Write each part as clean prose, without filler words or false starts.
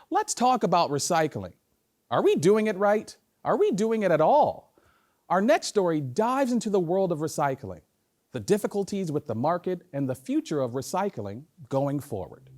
Let's talk about recycling. Are we doing it right? Are we doing it at all? Our next story dives into the world of recycling, the difficulties with the market, and the future of recycling going forward.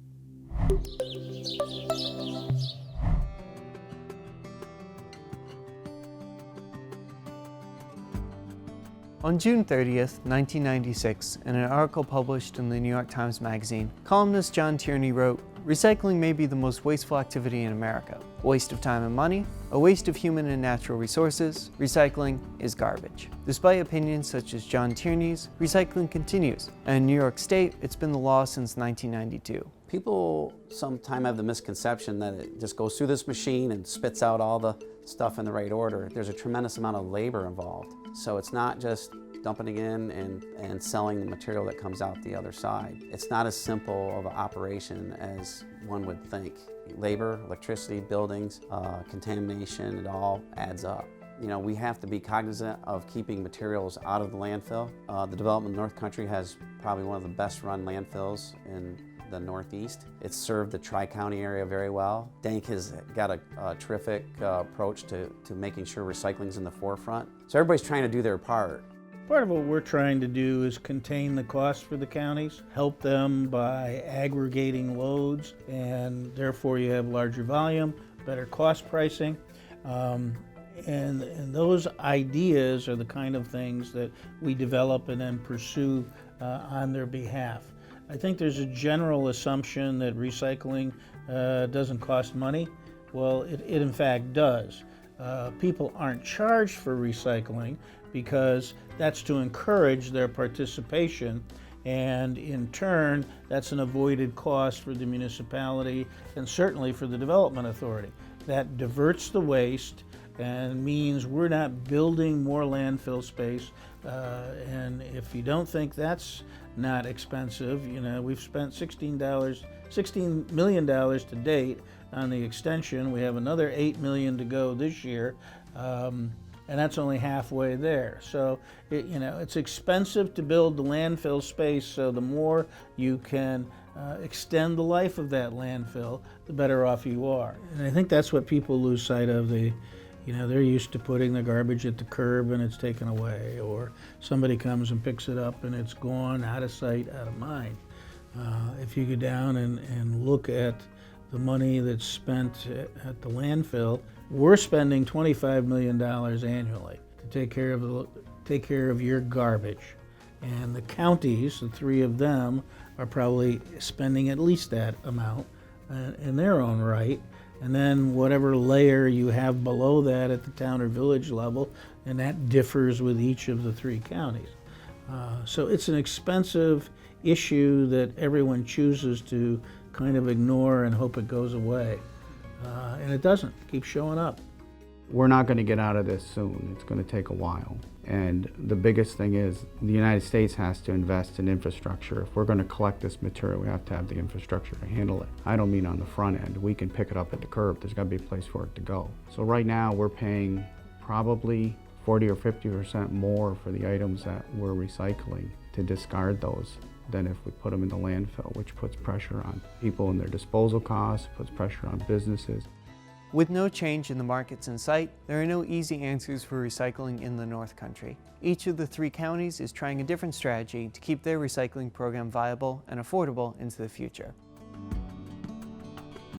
On June 30th, 1996, in an article published in the New York Times Magazine, columnist John Tierney wrote, "Recycling may be the most wasteful activity in America. A waste of time and money, a waste of human and natural resources, recycling is garbage." Despite opinions such as John Tierney's, recycling continues, and in New York State, it's been the law since 1992. People sometimes have the misconception that it just goes through this machine and spits out all the stuff in the right order. There's a tremendous amount of labor involved. So it's not just dumping it in and selling the material that comes out the other side. It's not as simple of an operation as one would think. Labor, electricity, buildings, contamination, it all adds up. You know, we have to be cognizant of keeping materials out of the landfill. The Development North Country has probably one of the best run landfills in the Northeast. It's served the Tri-County area very well. DANK has got a terrific approach to making sure recycling's in the forefront. So everybody's trying to do their part. Part of what we're trying to do is contain the costs for the counties, help them by aggregating loads, and therefore you have larger volume, better cost pricing. And those ideas are the kind of things that we develop and then pursue on their behalf. I think there's a general assumption that recycling doesn't cost money. Well, it in fact does. People aren't charged for recycling because that's to encourage their participation, and in turn that's an avoided cost for the municipality and certainly for the development authority. That diverts the waste and means we're not building more landfill space, and if you don't think that's not expensive, you know, we've spent $16 million to date on the extension. We have another $8 million to go this year, and that's only halfway there. So, it's expensive to build the landfill space, so the more you can extend the life of that landfill, the better off you are. And I think that's what people lose sight of. They're used to putting the garbage at the curb and it's taken away, or somebody comes and picks it up and it's gone, out of sight, out of mind. If you go down and look at the money that's spent at the landfill, we're spending $25 million annually to take care of your garbage. And the counties, the three of them, are probably spending at least that amount in their own right. And then whatever layer you have below that at the town or village level, and that differs with each of the three counties. So it's an expensive issue that everyone chooses to kind of ignore and hope it goes away. And it doesn't. It keeps showing up. We're not going to get out of this soon. It's going to take a while. And the biggest thing is the United States has to invest in infrastructure. If we're going to collect this material, we have to have the infrastructure to handle it. I don't mean on the front end. We can pick it up at the curb. There's got to be a place for it to go. So right now we're paying probably 40 or 50% more for the items that we're recycling to discard those than if we put them in the landfill, which puts pressure on people and their disposal costs, puts pressure on businesses. With no change in the markets in sight, there are no easy answers for recycling in the North Country. Each of the three counties is trying a different strategy to keep their recycling program viable and affordable into the future.